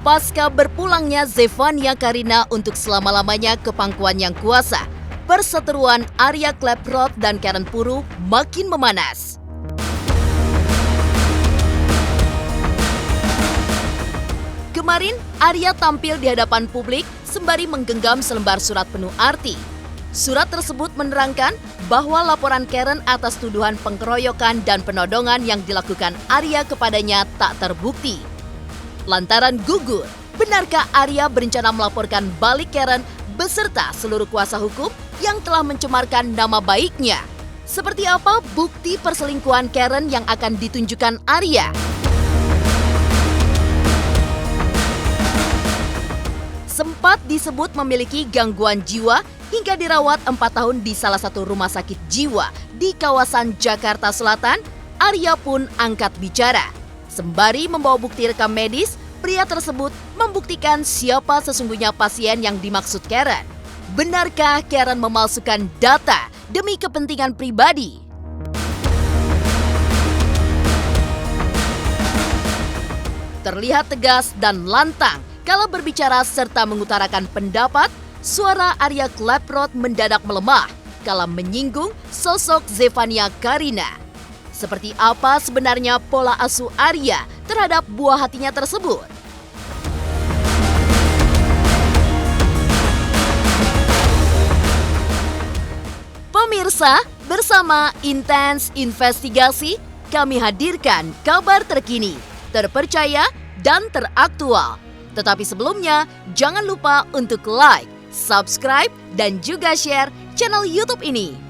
Pasca berpulangnya Zefania Karina untuk selama-lamanya ke pangkuan yang kuasa, perseteruan Arya Klaproth dan Karen Puru makin memanas. Kemarin, Arya tampil di hadapan publik sembari menggenggam selembar surat penuh arti. Surat tersebut menerangkan bahwa laporan Karen atas tuduhan pengeroyokan dan penodongan yang dilakukan Arya kepadanya tak terbukti. Lantaran gugur, benarkah Arya berencana melaporkan balik Karen beserta seluruh kuasa hukum yang telah mencemarkan nama baiknya? Seperti apa bukti perselingkuhan Karen yang akan ditunjukkan Arya? Sempat disebut memiliki gangguan jiwa hingga dirawat 4 tahun di salah satu rumah sakit jiwa di kawasan Jakarta Selatan, Arya pun angkat bicara. Sembari membawa bukti rekam medis, pria tersebut membuktikan siapa sesungguhnya pasien yang dimaksud Karen. Benarkah Karen memalsukan data demi kepentingan pribadi? Terlihat tegas dan lantang kalau berbicara serta mengutarakan pendapat, suara Arya Klaproth mendadak melemah kala menyinggung sosok Zefania Karina. Seperti apa sebenarnya pola asuh Arya terhadap buah hatinya tersebut? Pemirsa, bersama Intens Investigasi, kami hadirkan kabar terkini, terpercaya, dan teraktual. Tetapi sebelumnya, jangan lupa untuk like, subscribe, dan juga share channel YouTube ini.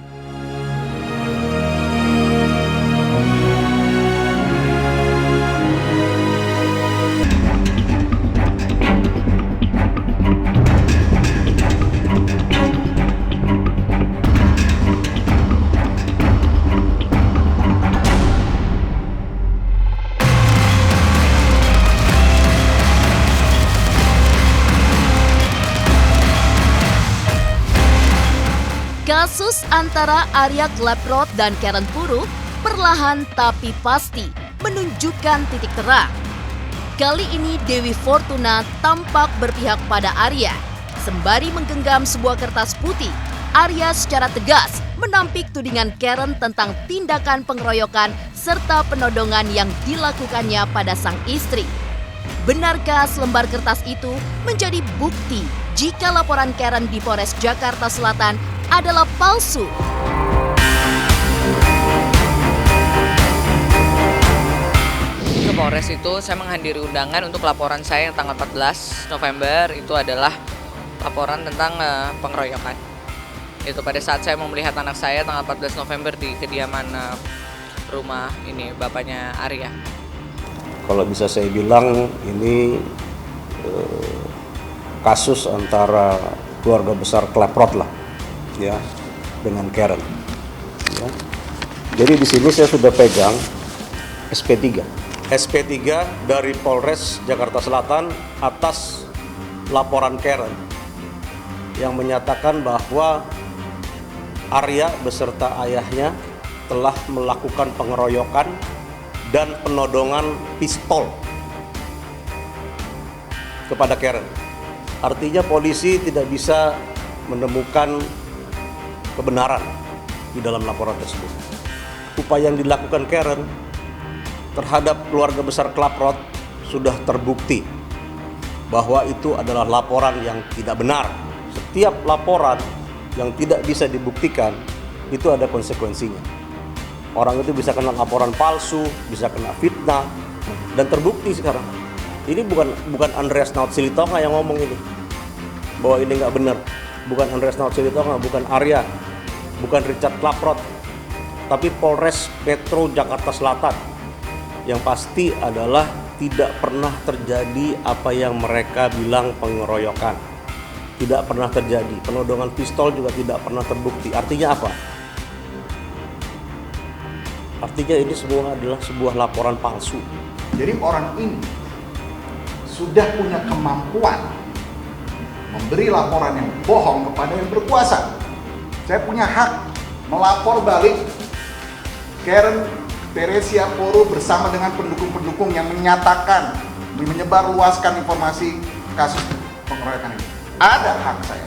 Kasus antara Arya Klaproth dan Karen Puru perlahan tapi pasti menunjukkan titik terang. Kali ini Dewi Fortuna tampak berpihak pada Arya. Sembari menggenggam sebuah kertas putih, Arya secara tegas menampik tudingan Karen tentang tindakan pengeroyokan serta penodongan yang dilakukannya pada sang istri. Benarkah selembar kertas itu menjadi bukti jika laporan Karen di Polres Jakarta Selatan adalah palsu? Ke Polres itu saya menghadiri undangan untuk laporan saya yang tanggal 14 November itu adalah laporan tentang pengeroyokan. Itu pada saat saya mau melihat anak saya tanggal 14 November di kediaman rumah ini bapaknya Arya. Kalau bisa saya bilang ini kasus antara keluarga besar Klaproth lah, ya, dengan Karen. Ya. Jadi di sini saya sudah pegang SP3 dari Polres Jakarta Selatan atas laporan Karen yang menyatakan bahwa Arya beserta ayahnya telah melakukan pengeroyokan dan penodongan pistol kepada Karen. Artinya polisi tidak bisa menemukan kebenaran di dalam laporan tersebut. Upaya yang dilakukan Karen terhadap keluarga besar Klaproth sudah terbukti bahwa itu adalah laporan yang tidak benar. Setiap laporan yang tidak bisa dibuktikan itu ada konsekuensinya. Orang itu bisa kena laporan palsu, bisa kena fitnah, dan terbukti sekarang. Ini bukan Andreas Naut Silitonga yang ngomong ini, bahwa ini nggak benar. Bukan Andreas Naut Silitonga, bukan Arya, bukan Richard Klaproth, tapi Polres Metro Jakarta Selatan. Yang pasti adalah tidak pernah terjadi apa yang mereka bilang pengeroyokan. Tidak pernah terjadi. Penodongan pistol juga tidak pernah terbukti. Artinya apa? Artinya ini semua adalah sebuah laporan palsu. Jadi orang ini sudah punya kemampuan memberi laporan yang bohong kepada yang berkuasa. Saya punya hak melapor balik Karen Teresia Puru bersama dengan pendukung-pendukung yang menyatakan menyebarluaskan informasi kasus pengeroyokan ini. Ada hak saya.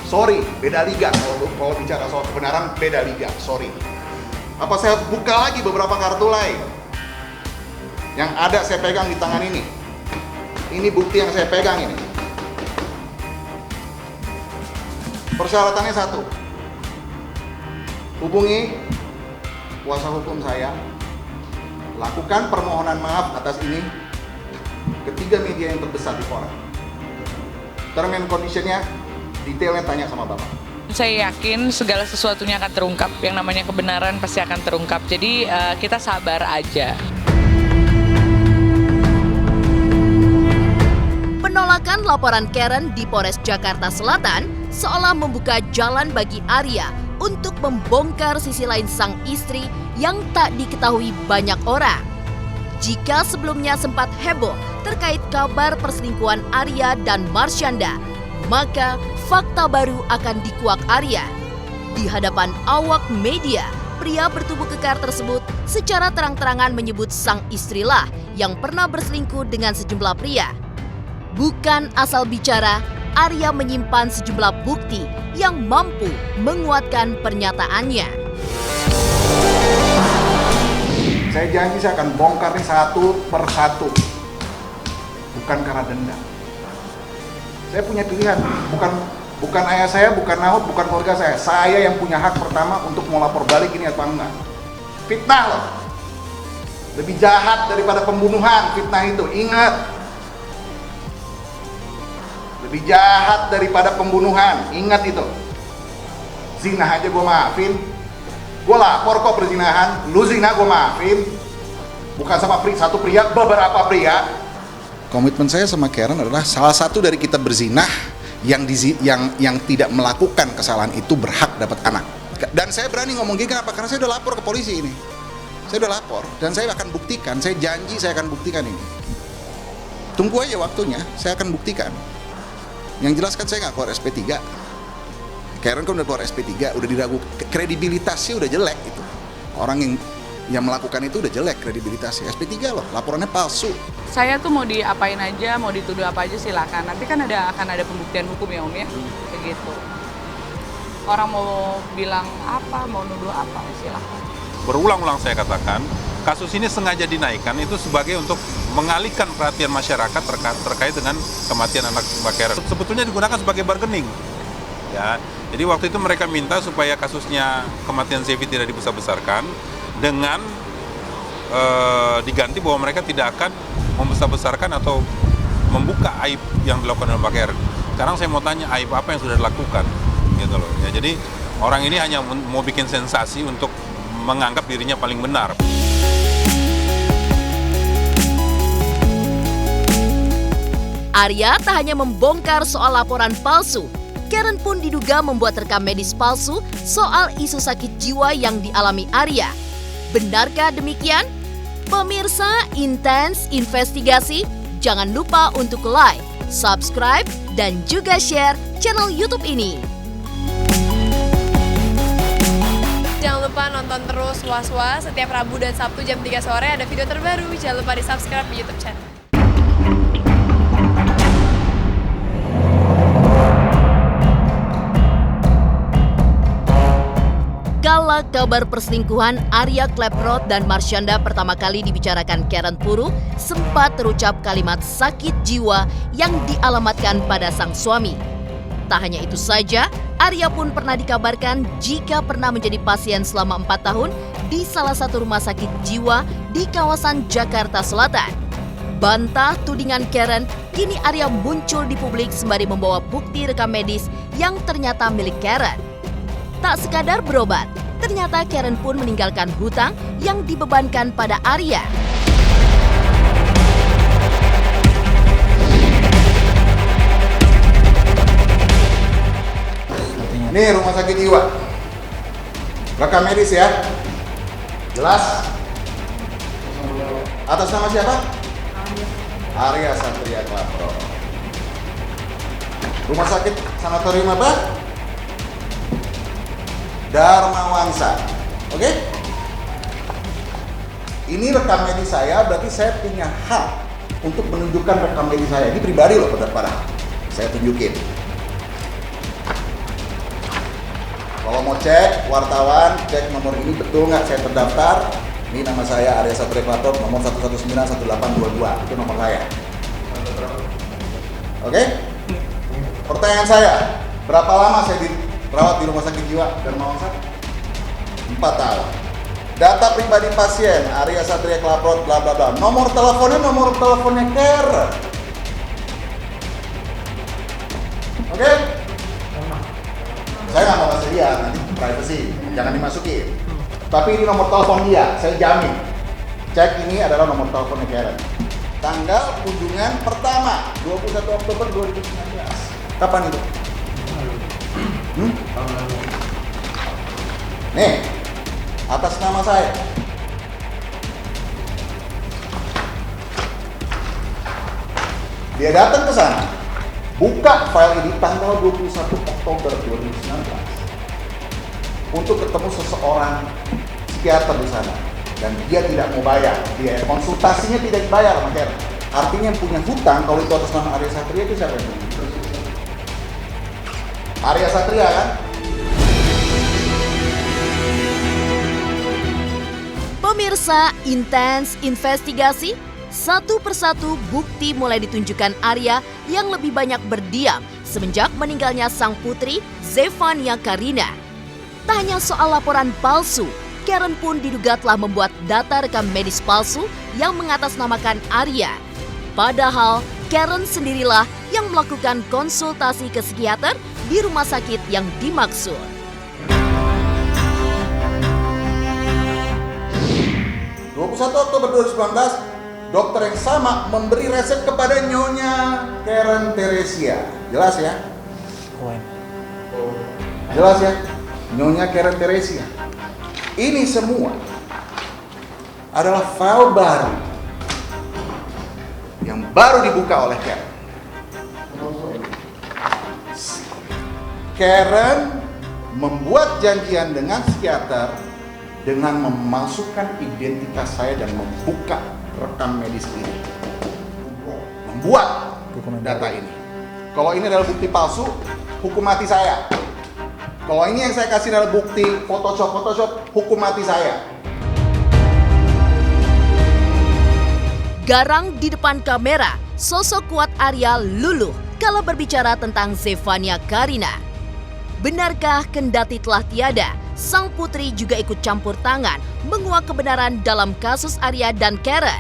Sorry, beda liga. Kalau bicara soal kebenaran, beda liga. Sorry. Apa saya harus buka lagi beberapa kartu lain? Yang ada saya pegang di tangan ini. Ini bukti yang saya pegang ini. Persyaratannya satu. Hubungi kuasa hukum saya. Lakukan permohonan maaf atas ini ketiga media yang terbesar di koran. Term and condition-nya detailnya tanya sama Bapak. Saya yakin segala sesuatunya akan terungkap. Yang namanya kebenaran pasti akan terungkap. Jadi kita sabar aja. Penolakan laporan Karen di Polres Jakarta Selatan seolah membuka jalan bagi Arya untuk membongkar sisi lain sang istri yang tak diketahui banyak orang. Jika sebelumnya sempat heboh terkait kabar perselingkuhan Arya dan Marsyanda, maka fakta baru akan dikuak Arya. Di hadapan awak media, pria bertubuh kekar tersebut secara terang-terangan menyebut sang istrilah yang pernah berselingkuh dengan sejumlah pria. Bukan asal bicara, Arya menyimpan sejumlah bukti yang mampu menguatkan pernyataannya. Saya janji saya akan bongkar ini satu per satu. Bukan karena dendam. Saya punya pilihan, bukan ayah saya, bukan Nahut, bukan keluarga saya. Saya yang punya hak pertama untuk mau lapor balik ini atau enggak. Fitnah loh. Lebih jahat daripada pembunuhan fitnah itu, ingat. Lebih jahat daripada pembunuhan, ingat itu. Zina aja gue maafin. Gue lapor kok perzinahan, lu zina gue maafin. Bukan sama satu pria, beberapa pria. Komitmen saya sama Karen adalah salah satu dari kita berzinah yang tidak melakukan kesalahan itu berhak dapat anak. Dan saya berani ngomong gini kenapa? Karena saya udah lapor ke polisi ini. Saya udah lapor dan saya akan buktikan, saya janji saya akan buktikan ini. Tunggu aja waktunya, saya akan buktikan. Yang jelas kan saya nggak keluar SP3. Karen kan udah keluar SP3, udah diragukan, kredibilitasnya udah jelek itu. Orang yang melakukan itu udah jelek kredibilitasnya. SP3 loh, laporannya palsu. Saya tuh mau diapain aja, mau dituduh apa aja silakan. Nanti kan akan ada pembuktian hukum ya Om ya, kayak gitu. Orang mau bilang apa, mau nuduh apa, silakan. Berulang-ulang saya katakan, kasus ini sengaja dinaikkan itu sebagai untuk mengalihkan perhatian masyarakat terkait dengan kematian anak Mbak Karen. Sebetulnya digunakan sebagai bargaining. Ya, jadi waktu itu mereka minta supaya kasusnya kematian Zevi tidak dibesar-besarkan dengan diganti bahwa mereka tidak akan membesar-besarkan atau membuka aib yang dilakukan oleh Mbak Karen. Sekarang saya mau tanya aib apa yang sudah dilakukan, gitu loh. Ya, jadi orang ini hanya mau bikin sensasi untuk menganggap dirinya paling benar. Arya tak hanya membongkar soal laporan palsu, Karen pun diduga membuat rekam medis palsu soal isu sakit jiwa yang dialami Arya. Benarkah demikian? Pemirsa Intens Investigasi, jangan lupa untuk like, subscribe, dan juga share channel YouTube ini. Jangan lupa nonton terus Was-Was setiap Rabu dan Sabtu jam 3 sore ada video terbaru. Jangan lupa di-subscribe di YouTube channel. Kala kabar perselingkuhan Arya Kleprot dan Marsyanda pertama kali dibicarakan Karen Puru, sempat terucap kalimat sakit jiwa yang dialamatkan pada sang suami. Tak hanya itu saja, Arya pun pernah dikabarkan jika pernah menjadi pasien selama 4 tahun di salah satu rumah sakit jiwa di kawasan Jakarta Selatan. Bantah tudingan Karen, kini Arya muncul di publik sembari membawa bukti rekam medis yang ternyata milik Karen. Tak sekadar berobat, ternyata Karen pun meninggalkan hutang yang dibebankan pada Arya. Ini rumah sakit jiwa. Rekam medis ya. Jelas? Atas nama siapa? Arya Satria Klapro. Rumah sakit sanatorium apa? Dharma Wangsa. Oke? Ini rekam medis saya, berarti saya punya hak untuk menunjukkan rekam medis saya. Ini pribadi loh pada saya tunjukin. Kalau mau cek, wartawan cek nomor ini betul nggak saya terdaftar. Ini nama saya Arya Satria Klaprot, nomor 1191822, itu nomor saya. Oke? Pertanyaan saya, berapa lama saya dirawat di rumah sakit jiwa Dharmawangsa? 4 tahun. Data pribadi pasien Arya Satria Klaprot bla bla bla. Nomor teleponnya Karen. Oke? Saya nggak mau kasih lihat, nanti privacy, jangan dimasukin. Tapi ini nomor telepon dia, saya jamin. Cek, ini adalah nomor teleponnya Karen. Tanggal kunjungan pertama, 21 Oktober 2019. Kapan itu? Nih, atas nama saya. Dia datang ke sana, buka file ini tanggal 21 Oktober 2019 untuk ketemu seseorang psikiater di sana, dan dia tidak mau bayar. Dia konsultasinya tidak dibayar, makanya artinya yang punya hutang kalau itu atas nama Arya Satria itu siapa yang punya? Arya Satria kan? Pemirsa, intens investigasi, satu persatu bukti mulai ditunjukkan Arya yang lebih banyak berdiam semenjak meninggalnya sang putri Zefania Karina. Tak hanya soal laporan palsu, Karen pun diduga telah membuat data rekam medis palsu yang mengatasnamakan Arya. Padahal Karen sendirilah yang melakukan konsultasi ke psikiater di rumah sakit yang dimaksud. Oktober 2019, dokter yang sama memberi resep kepada Nyonya Karen Teresia. Jelas ya? Jelas ya? Nyonya Karen Teresia. Ini semua adalah file baru yang baru dibuka oleh Karen. Karen membuat janjian dengan psikiater dengan memasukkan identitas saya dan membuka rekam medis ini. Membuat data ini. Kalau ini adalah bukti palsu, hukum mati saya. Kalau ini yang saya kasih adalah bukti Photoshop, hukum mati saya. Garang di depan kamera, sosok kuat Arya luluh kala berbicara tentang Zefania Karina. Benarkah kendati telah tiada, sang putri juga ikut campur tangan menguak kebenaran dalam kasus Arya dan Karen?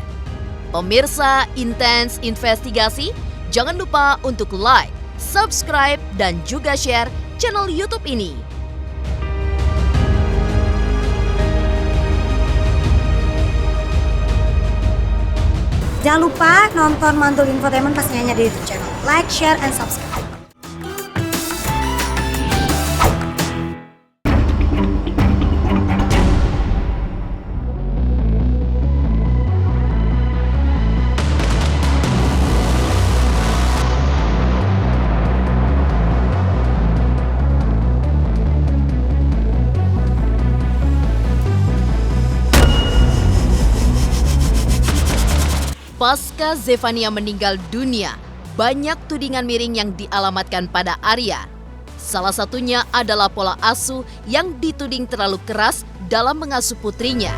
Pemirsa intens investigasi, jangan lupa untuk like, subscribe, dan juga share channel YouTube ini. Jangan lupa nonton Mantul Infotainment pastinya hanya di YouTube channel. Like, share, and subscribe. Pasca Zefania meninggal dunia, banyak tudingan miring yang dialamatkan pada Arya. Salah satunya adalah pola asuh yang dituding terlalu keras dalam mengasuh putrinya.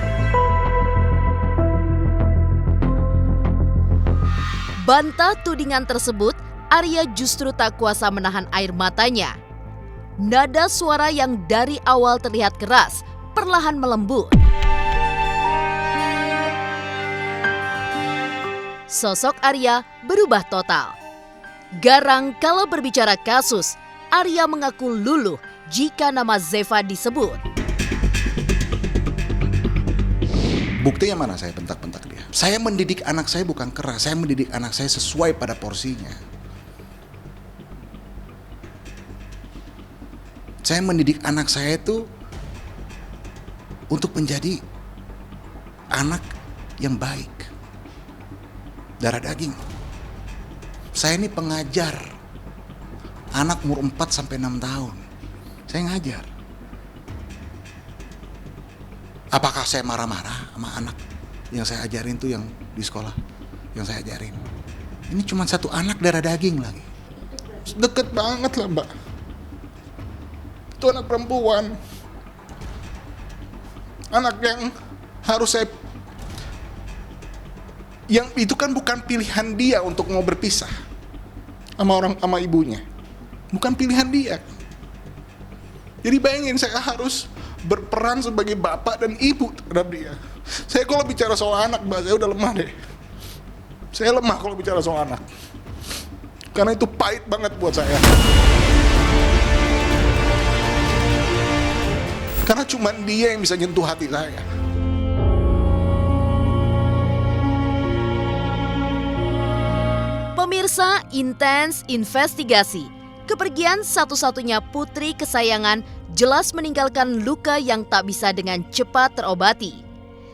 Bantah tudingan tersebut, Arya justru tak kuasa menahan air matanya. Nada suara yang dari awal terlihat keras, perlahan melembut. Sosok Arya berubah total. Garang kalau berbicara kasus, Arya mengaku luluh jika nama Zefa disebut. Buktinya mana saya bentak-bentak dia? Saya mendidik anak saya bukan keras, saya mendidik anak saya sesuai pada porsinya. Saya mendidik anak saya itu untuk menjadi anak yang baik. Darah daging. Saya ini pengajar. Anak umur 4-6 tahun. Saya ngajar. Apakah saya marah-marah sama anak yang saya ajarin tuh yang di sekolah? yang saya ajarin. Ini cuma satu anak darah daging lagi. Deket banget lah Mbak. Itu anak perempuan. Anak yang harus saya... Yang itu kan bukan pilihan dia untuk mau berpisah sama ibunya. Bukan pilihan dia. Jadi bayangin saya harus berperan sebagai bapak dan ibu terhadap dia. Saya kalau bicara soal anak, Mbak, saya udah lemah deh. Saya lemah kalau bicara soal anak. Karena itu pahit banget buat saya. Karena cuma dia yang bisa nyentuh hati saya. Pemirsa, intens investigasi. Kepergian satu-satunya putri kesayangan jelas meninggalkan luka yang tak bisa dengan cepat terobati.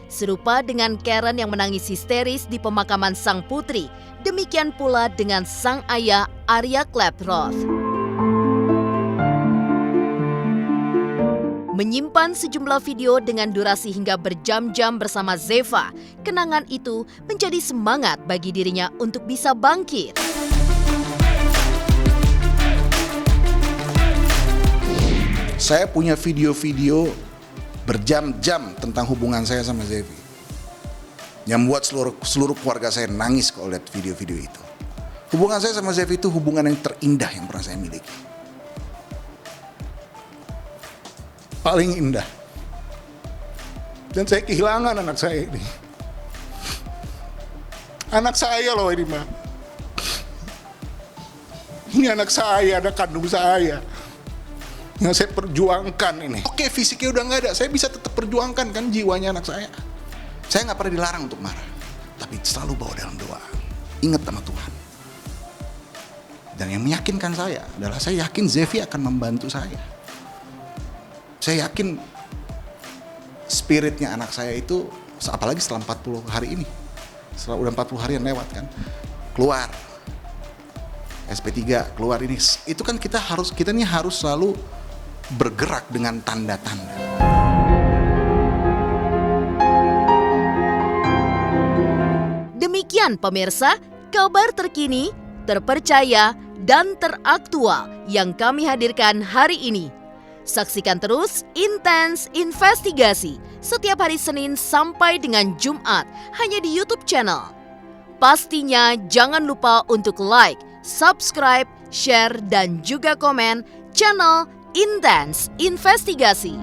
Serupa dengan Karen yang menangis histeris di pemakaman sang putri, demikian pula dengan sang ayah Arya Klaproth. Menyimpan sejumlah video dengan durasi hingga berjam-jam bersama Zeva, kenangan itu menjadi semangat bagi dirinya untuk bisa bangkit. Saya punya video-video berjam-jam tentang hubungan saya sama Zevi. Yang membuat seluruh keluarga saya nangis kalau lihat video-video itu. Hubungan saya sama Zevi itu hubungan yang terindah yang pernah saya miliki. Paling indah. Dan saya kehilangan anak saya ini. Anak saya loh ini, Mbak. Ini anak saya, anak kandung saya. Yang saya perjuangkan ini. Oke, fisiknya udah nggak ada, saya bisa tetap perjuangkan kan jiwanya anak saya. Saya nggak pernah dilarang untuk marah, tapi selalu bawa dalam doa. Ingat sama Tuhan. Dan yang meyakinkan saya adalah saya yakin Zevi akan membantu saya. Saya yakin spiritnya anak saya itu, apalagi setelah 40 hari ini. Setelah udah 40 hari yang lewat kan, keluar. SP3 keluar ini, itu kan kita ini harus selalu bergerak dengan tanda-tanda. Demikian pemirsa, kabar terkini, terpercaya, dan teraktual yang kami hadirkan hari ini. Saksikan terus Intens Investigasi setiap hari Senin sampai dengan Jumat hanya di YouTube channel. Pastinya jangan lupa untuk like, subscribe, share, dan juga komen channel Intens Investigasi.